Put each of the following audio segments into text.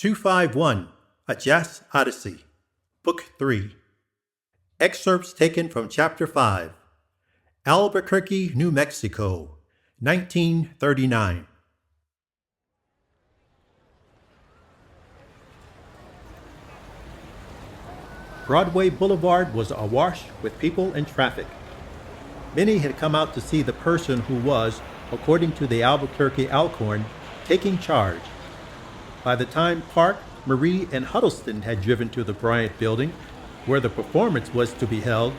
251, A JassOdyssey, Book 3. Excerpts taken from Chapter 5, Albuquerque, New Mexico, 1939. Broadway Boulevard was awash with people and traffic. Many had come out to see the person who was, according to the Albuquerque Alcorn, taking charge. By the time Park, Marie, and Huddleston had driven to the Bryant Building, where the performance was to be held,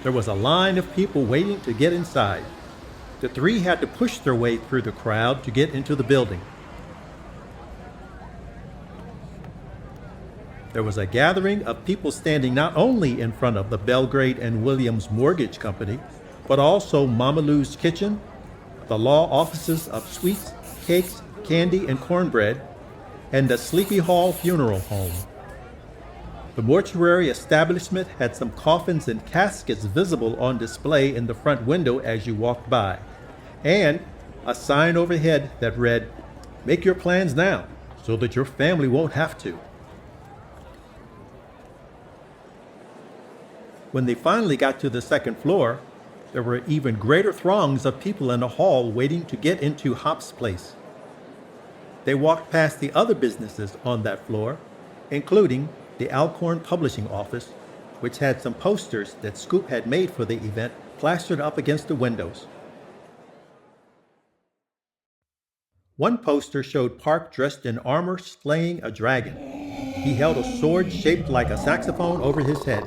there was a line of people waiting to get inside. The three had to push their way through the crowd to get into the building. There was a gathering of people standing not only in front of the Belgrade and Williams Mortgage Company, but also Mama Lou's Kitchen, the law offices of Sweets, Cakes, Candy, and Cornbread, and the Sleepy Hall Funeral Home. The mortuary establishment had some coffins and caskets visible on display in the front window as you walked by, and a sign overhead that read, "Make your plans now, so that your family won't have to." When they finally got to the second floor, there were even greater throngs of people in the hall waiting to get into Hop's place. They walked past the other businesses on that floor, including the Alcorn Publishing Office, which had some posters that Scoop had made for the event plastered up against the windows. One poster showed Park dressed in armor slaying a dragon. He held a sword shaped like a saxophone over his head.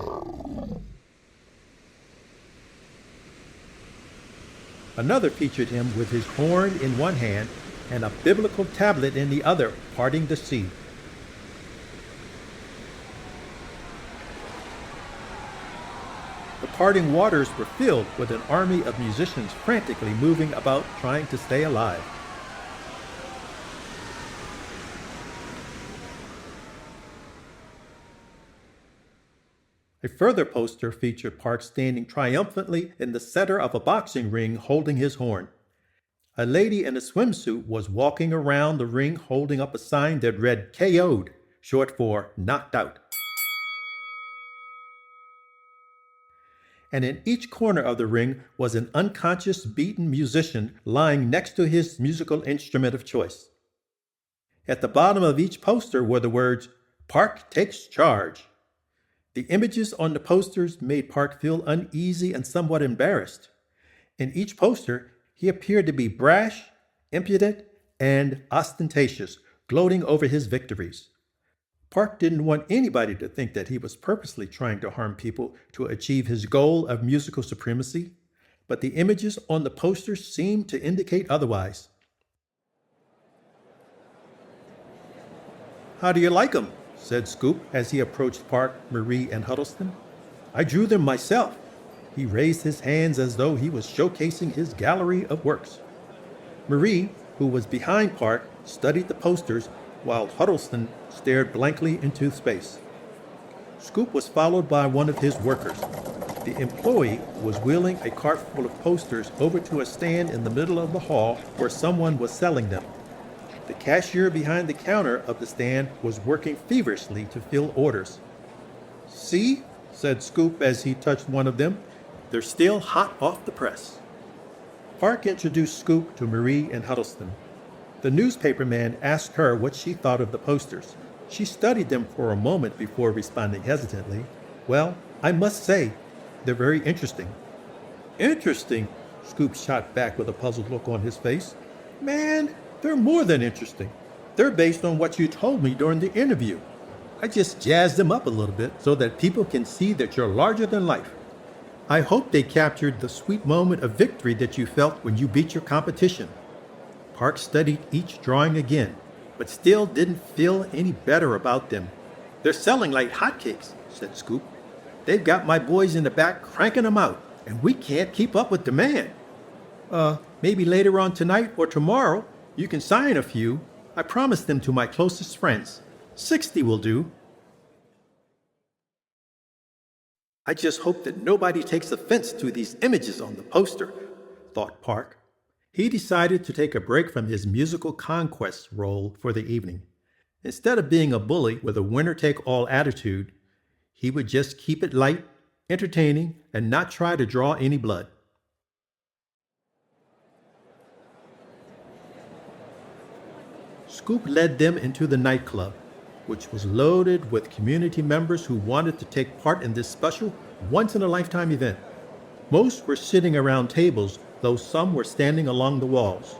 Another featured him with his horn in one hand and a biblical tablet in the other, parting the sea. The parting waters were filled with an army of musicians frantically moving about trying to stay alive. A further poster featured Park standing triumphantly in the center of a boxing ring holding his horn. A lady in a swimsuit was walking around the ring holding up a sign that read KO'd, short for knocked out. And in each corner of the ring was an unconscious, beaten musician lying next to his musical instrument of choice. At the bottom of each poster were the words, "Park takes charge." The images on the posters made Park feel uneasy and somewhat embarrassed. In each poster, he appeared to be brash, impudent, and ostentatious, gloating over his victories. Park didn't want anybody to think that he was purposely trying to harm people to achieve his goal of musical supremacy, but the images on the posters seemed to indicate otherwise. "How do you like 'em?" said Scoop as he approached Park, Marie, and Huddleston. "I drew them myself." He raised his hands as though he was showcasing his gallery of works. Marie, who was behind Park, studied the posters while Huddleston stared blankly into space. Scoop was followed by one of his workers. The employee was wheeling a cart full of posters over to a stand in the middle of the hall where someone was selling them. The cashier behind the counter of the stand was working feverishly to fill orders. "See?" said Scoop as he touched one of them. "They're still hot off the press." Park introduced Scoop to Marie and Huddleston. The newspaper man asked her what she thought of the posters. She studied them for a moment before responding hesitantly, "Well, I must say, they're very interesting." "Interesting?" Scoop shot back with a puzzled look on his face. "Man, they're more than interesting. They're based on what you told me during the interview. I just jazzed them up a little bit so that people can see that you're larger than life. I hope they captured the sweet moment of victory that you felt when you beat your competition." Park studied each drawing again, but still didn't feel any better about them. "They're selling like hotcakes," said Scoop. "They've got my boys in the back cranking them out, and we can't keep up with demand. Maybe later on tonight or tomorrow, you can sign a few. I promised them to my closest friends. 60 will do." "I just hope that nobody takes offense to these images on the poster," thought Park. He decided to take a break from his musical conquest role for the evening. Instead of being a bully with a winner-take-all attitude, he would just keep it light, entertaining, and not try to draw any blood. Scoop led them into the nightclub, which was loaded with community members who wanted to take part in this special, once-in-a-lifetime event. Most were sitting around tables, though some were standing along the walls.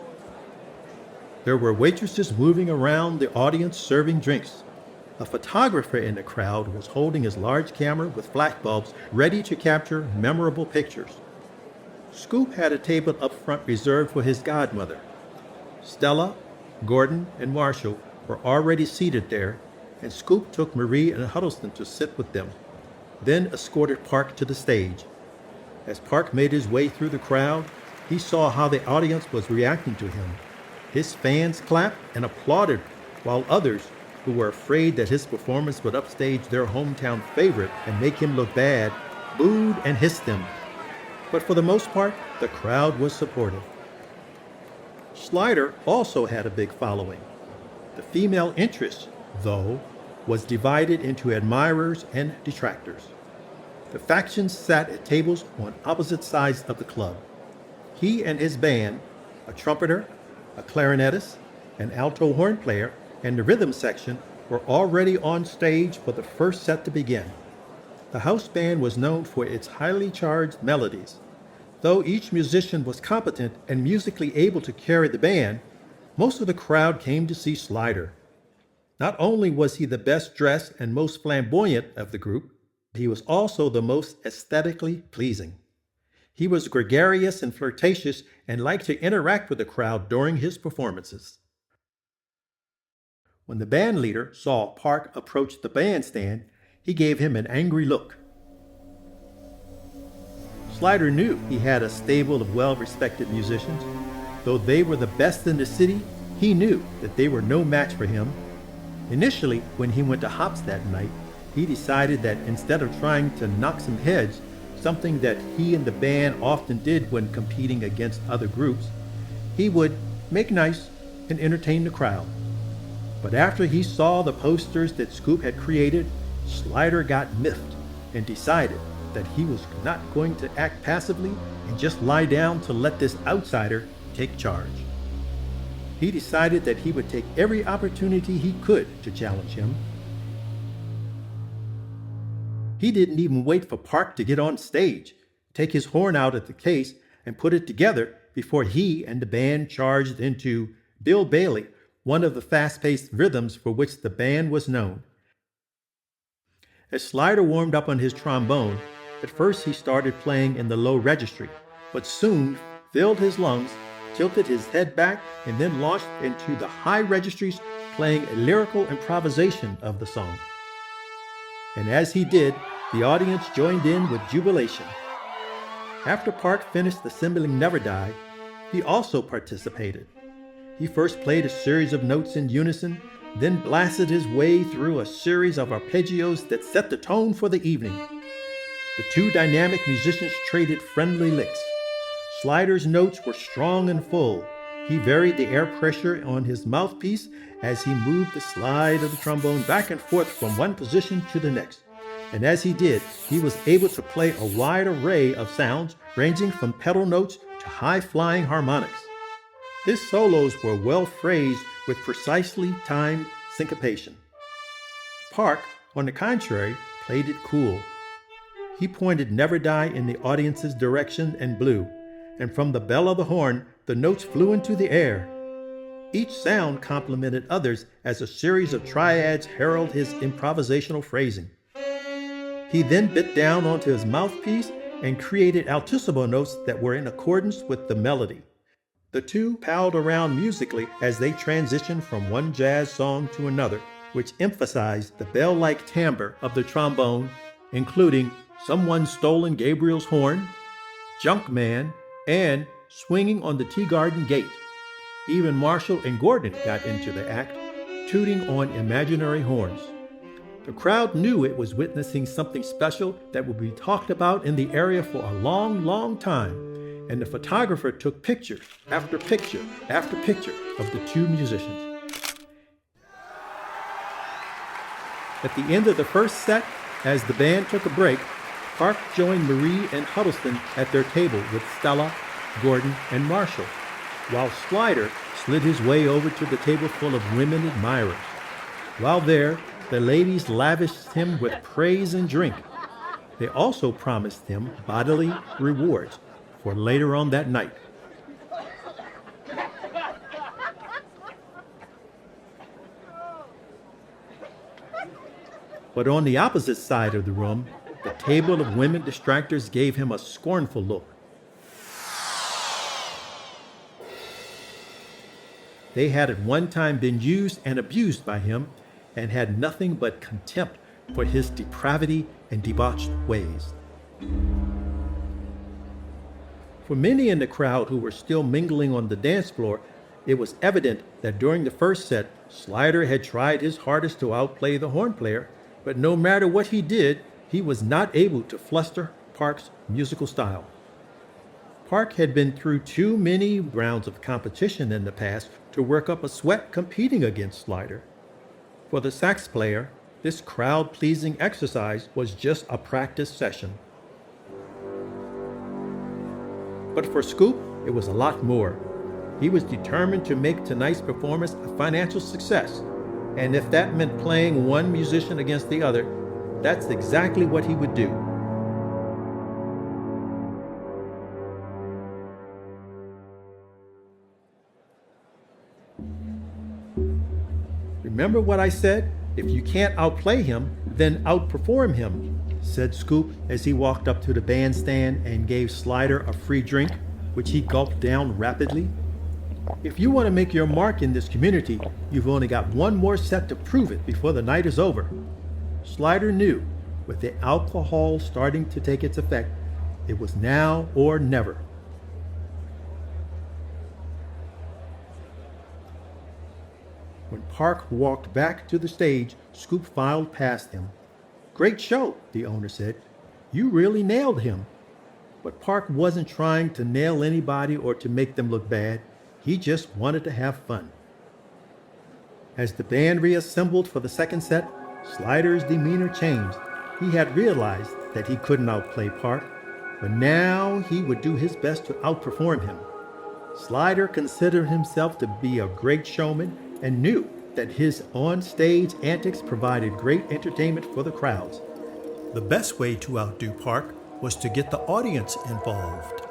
There were waitresses moving around the audience serving drinks. A photographer in the crowd was holding his large camera with flashbulbs ready to capture memorable pictures. Scoop had a table up front reserved for his godmother. Stella, Gordon, and Marshall were already seated there, and Scoop took Marie and Huddleston to sit with them, then escorted Park to the stage. As Park made his way through the crowd, he saw how the audience was reacting to him. His fans clapped and applauded, while others, who were afraid that his performance would upstage their hometown favorite and make him look bad, booed and hissed them. But for the most part, the crowd was supportive. Slider also had a big following. The female interest, though, was divided into admirers and detractors. The factions sat at tables on opposite sides of the club. He and his band, a trumpeter, a clarinetist, an alto horn player, and the rhythm section were already on stage for the first set to begin. The house band was known for its highly charged melodies. Though each musician was competent and musically able to carry the band, most of the crowd came to see Slider. Not only was he the best dressed and most flamboyant of the group, he was also the most aesthetically pleasing. He was gregarious and flirtatious and liked to interact with the crowd during his performances. When the band leader saw Park approach the bandstand, he gave him an angry look. Slider knew he had a stable of well-respected musicians. Though they were the best in the city, he knew that they were no match for him. Initially, when he went to hops that night, he decided that instead of trying to knock some heads, something that he and the band often did when competing against other groups, he would make nice and entertain the crowd. But after he saw the posters that Scoop had created, Slider got miffed and decided that he was not going to act passively and just lie down to let this outsider take charge. He decided that he would take every opportunity he could to challenge him. He didn't even wait for Park to get on stage, take his horn out at the case, and put it together before he and the band charged into Bill Bailey, one of the fast-paced rhythms for which the band was known. As Slider warmed up on his trombone, at first he started playing in the low registry, but soon filled his lungs, tilted his head back, and then launched into the high registries, playing a lyrical improvisation of the song. And as he did, the audience joined in with jubilation. After Park finished assembling Never Die, he also participated. He first played a series of notes in unison, then blasted his way through a series of arpeggios that set the tone for the evening. The two dynamic musicians traded friendly licks. Slider's notes were strong and full. He varied the air pressure on his mouthpiece as he moved the slide of the trombone back and forth from one position to the next. And as he did, he was able to play a wide array of sounds ranging from pedal notes to high-flying harmonics. His solos were well phrased with precisely timed syncopation. Park, on the contrary, played it cool. He pointed Never Die in the audience's direction and blew, and from the bell of the horn, the notes flew into the air. Each sound complemented others as a series of triads heralded his improvisational phrasing. He then bit down onto his mouthpiece and created altissimo notes that were in accordance with the melody. The two palled around musically as they transitioned from one jazz song to another, which emphasized the bell-like timbre of the trombone, including Someone's Stolen Gabriel's Horn, Junk Man, and Swinging on the Tea Garden Gate. Even Marshall and Gordon got into the act, tooting on imaginary horns. The crowd knew it was witnessing something special that would be talked about in the area for a long, long time, and the photographer took picture after picture after picture of the two musicians. At the end of the first set, as the band took a break, Park joined Marie and Huddleston at their table with Stella, Gordon, and Marshall, while Slider slid his way over to the table full of women admirers. While there, the ladies lavished him with praise and drink. They also promised him bodily rewards for later on that night. But on the opposite side of the room, the table of women distractors gave him a scornful look. They had at one time been used and abused by him and had nothing but contempt for his depravity and debauched ways. For many in the crowd who were still mingling on the dance floor, it was evident that during the first set, Slider had tried his hardest to outplay the horn player, but no matter what he did, he was not able to fluster Park's musical style. Park had been through too many rounds of competition in the past to work up a sweat competing against Slider. For the sax player, this crowd-pleasing exercise was just a practice session. But for Scoop, it was a lot more. He was determined to make tonight's performance a financial success, and if that meant playing one musician against the other, that's exactly what he would do. Remember what I said? If you can't outplay him, then outperform him, said Scoop as he walked up to the bandstand and gave Slider a free drink, which he gulped down rapidly. If you want to make your mark in this community, you've only got one more set to prove it before the night is over. Slider knew, with the alcohol starting to take its effect, it was now or never. When Park walked back to the stage, Scoop filed past him. "Great show," the owner said. "You really nailed him." But Park wasn't trying to nail anybody or to make them look bad. He just wanted to have fun. As the band reassembled for the second set, Slider's demeanor changed. He had realized that he couldn't outplay Park, but now he would do his best to outperform him. Slider considered himself to be a great showman and knew that his on-stage antics provided great entertainment for the crowds. The best way to outdo Park was to get the audience involved.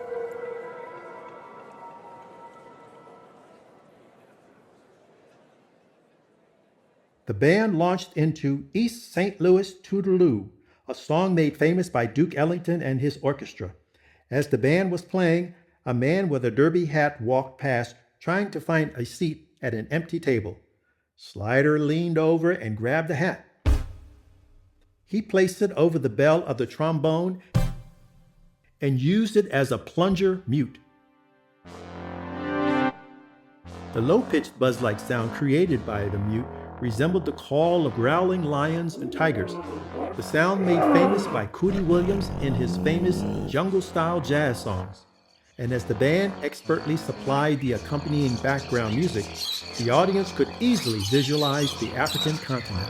The band launched into East St. Louis Toodaloo, a song made famous by Duke Ellington and his orchestra. As the band was playing, a man with a derby hat walked past, trying to find a seat at an empty table. Slider leaned over and grabbed the hat. He placed it over the bell of the trombone and used it as a plunger mute. The low-pitched buzz-like sound created by the mute resembled the call of growling lions and tigers, the sound made famous by Cootie Williams in his famous jungle-style jazz songs. And as the band expertly supplied the accompanying background music, the audience could easily visualize the African continent.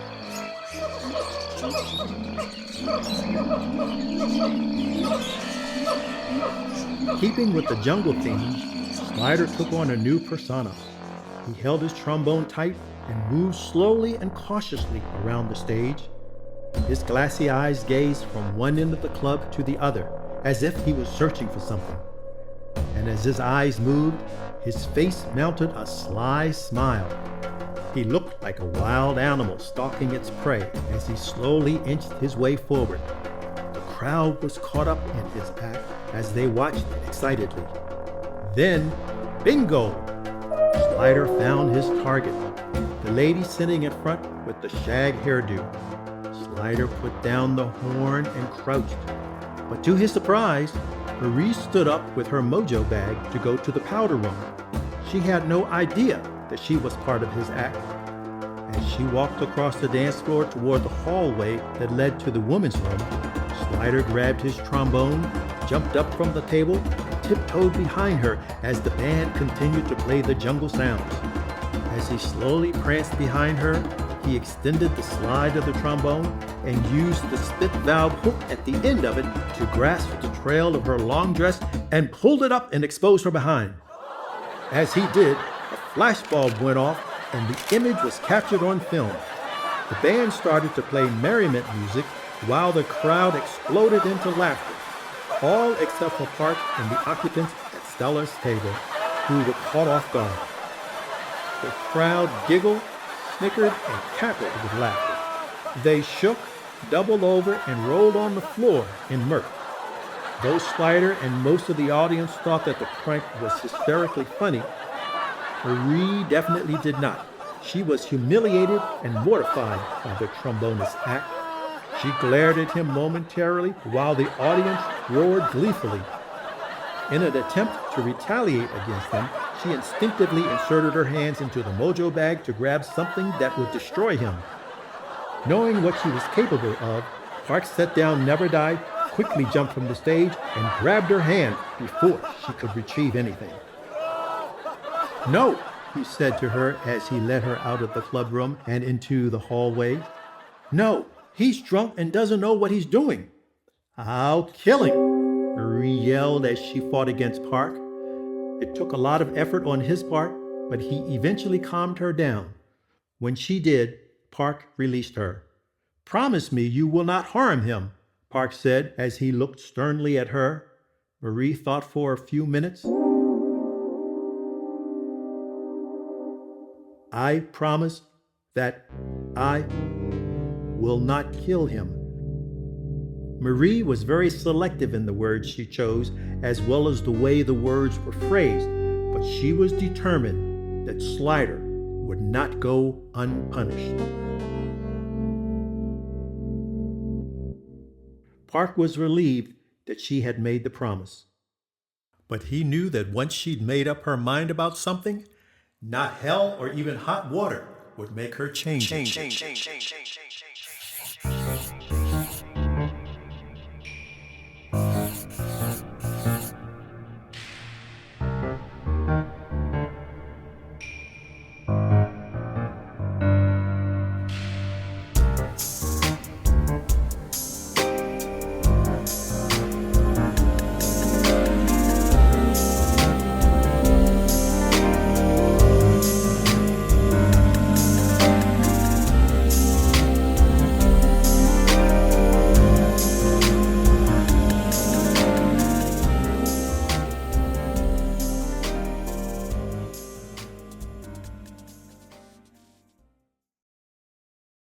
Keeping with the jungle theme, Slider took on a new persona. He held his trombone tight and moved slowly and cautiously around the stage. His glassy eyes gazed from one end of the club to the other, as if he was searching for something. And as his eyes moved, his face mounted a sly smile. He looked like a wild animal stalking its prey as he slowly inched his way forward. The crowd was caught up in his act as they watched excitedly. Then, bingo! Slider found his target, the lady sitting in front with the shag hairdo. Slider put down the horn and crouched. But to his surprise, Marie stood up with her mojo bag to go to the powder room. She had no idea that she was part of his act. As she walked across the dance floor toward the hallway that led to the women's room, Slider grabbed his trombone, jumped up from the table, and tiptoed behind her as the band continued to play the jungle sounds. As he slowly pranced behind her, He extended the slide of the trombone and used the spit valve hook at the end of it to grasp the trail of her long dress and pulled it up and exposed her behind. As he did, a flashbulb went off and the image was captured on film. The band started to play merriment music while the crowd exploded into laughter, all except for Park and the occupants at Stella's table, who were caught off guard. The crowd giggled, snickered, and cackled with laughter. They shook, doubled over, and rolled on the floor in mirth. Though Slider and most of the audience thought that the prank was hysterically funny, Marie definitely did not. She was humiliated and mortified by the trombonist's act. She glared at him momentarily while the audience roared gleefully. In an attempt to retaliate against him, she instinctively inserted her hands into the mojo bag to grab something that would destroy him. Knowing what she was capable of, Park set down Never Die, quickly jumped from the stage, and grabbed her hand before she could retrieve anything. "No," he said to her as he led her out of the club room and into the hallway. "No, he's drunk and doesn't know what he's doing." "I'll kill him," Marie yelled as she fought against Park. It took a lot of effort on his part, but he eventually calmed her down. When she did, Park released her. "Promise me you will not harm him," Park said as he looked sternly at her. Marie thought for a few minutes. "I promise that I will not kill him." Marie was very selective in the words she chose, as well as the way the words were phrased, but she was determined that Slider would not go unpunished. Park was relieved that she had made the promise. But he knew that once she'd made up her mind about something, not hell or even hot water would make her change it.